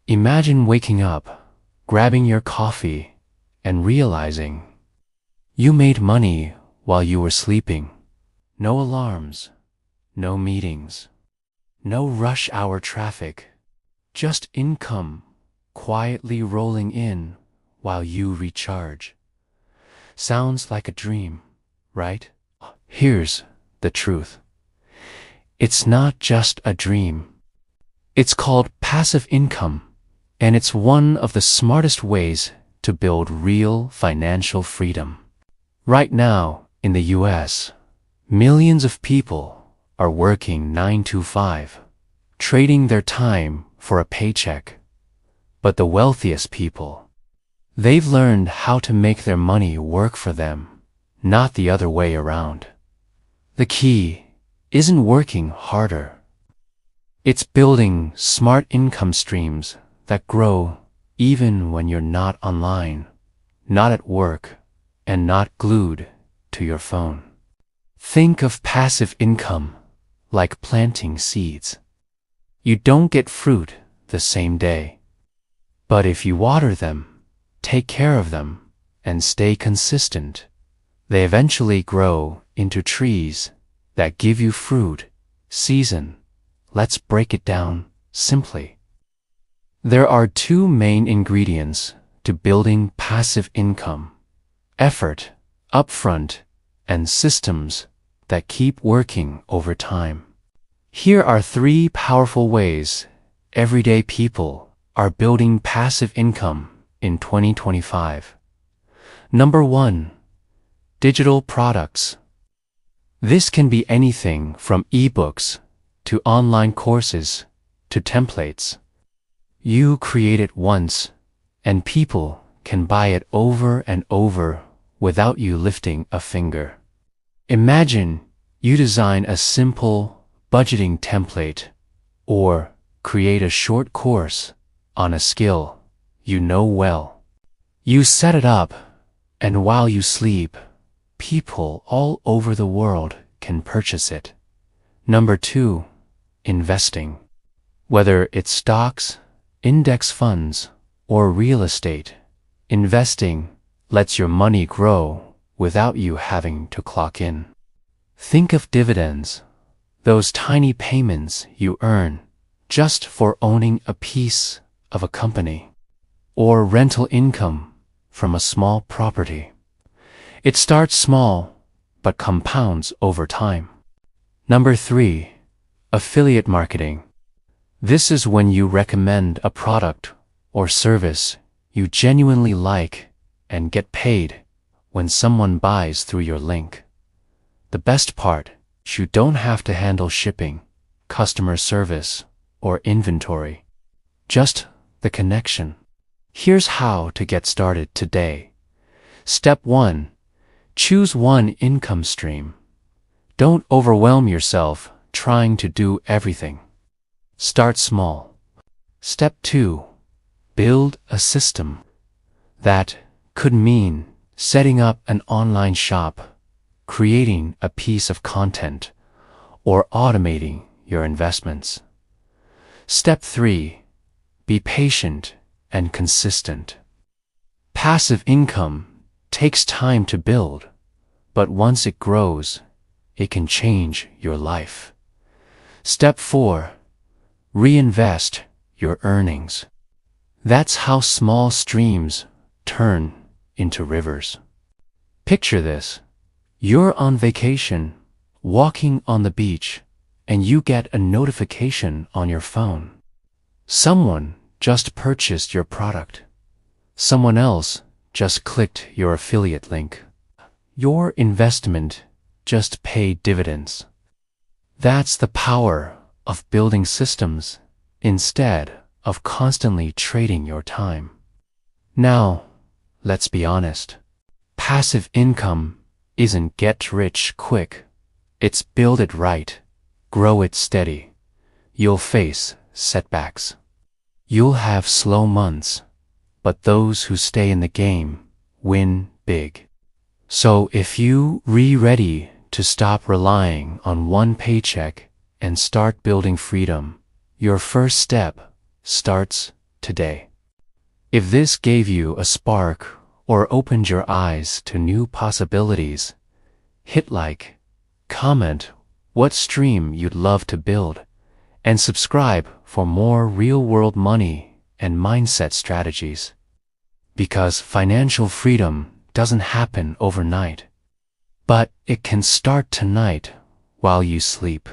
Imagine waking up, grabbing your coffee, and realizing you made money while you were sleeping. No alarms, no meetings, no rush hour traffic, just income quietly rolling in while you recharge. Sounds like a dream, right? Here's the truth. It's not just a dream. It's called passive income, and it's one of the smartest ways to build real financial freedom. Right now, in the US, millions of people are working 9 to 5, trading their time for a paycheck. But the wealthiest people, they've learned how to make their money work for them, not the other way around. The key isn't working harder. It's building smart income streams that grow even when you're not online, not at work, and not glued to your phone. Think of passive income like planting seeds. You don't get fruit the same day. But if you water them, take care of them, and stay consistent, they eventually grow into trees that give you fruit, season. Let's break it down simply. There are two main ingredients to building passive income: effort, upfront, and systems that keep working over time. Here are three powerful ways everyday people are building passive income in 2025. Number 1, digital products. This can be anything from ebooks to online courses to templates. You create it once, and people can buy it over and over without you lifting a finger. Imagine you design a simple budgeting template or create a short course on a skill you know well. You set it up, and while you sleep, people all over the world can purchase it. Number 2, investing. Whether it's stocks, index funds, or real estate, investing lets your money grow without you having to clock in. Think of dividends, those tiny payments you earn just for owning a piece of a company, or rental income from a small property. It starts small, but compounds over time. Number 3, affiliate marketing. This is when you recommend a product or service you genuinely like and get paid when someone buys through your link. The best part, you don't have to handle shipping, customer service, or inventory. Just the connection. Here's how to get started today. Step 1, choose one income stream. Don't overwhelm yourself trying to do everything. Start small. Step 2, build a system. That could mean setting up an online shop, creating a piece of content, or automating your investments. Step 3, be patient and consistent. Passive income takes time to build, but once it grows, it can change your life. Step 4, reinvest your earnings. That's how small streams turn into rivers. Picture this. You're on vacation, walking on the beach, and you get a notification on your phone. Someone just purchased your product. Someone else just clicked your affiliate link. Your investment just paid dividends. That's the power of building systems instead of constantly trading your time. Now, let's be honest. Passive income isn't get rich quick. It's build it right, grow it steady. You'll face setbacks. You'll have slow months, but those who stay in the game win big. So if you're ready to stop relying on one paycheck and start building freedom, your first step starts today. If this gave you a spark or opened your eyes to new possibilities, hit like, comment what stream you'd love to build, and subscribe for more real-world money and mindset strategies. Because financial freedom doesn't happen overnight, but it can start tonight while you sleep.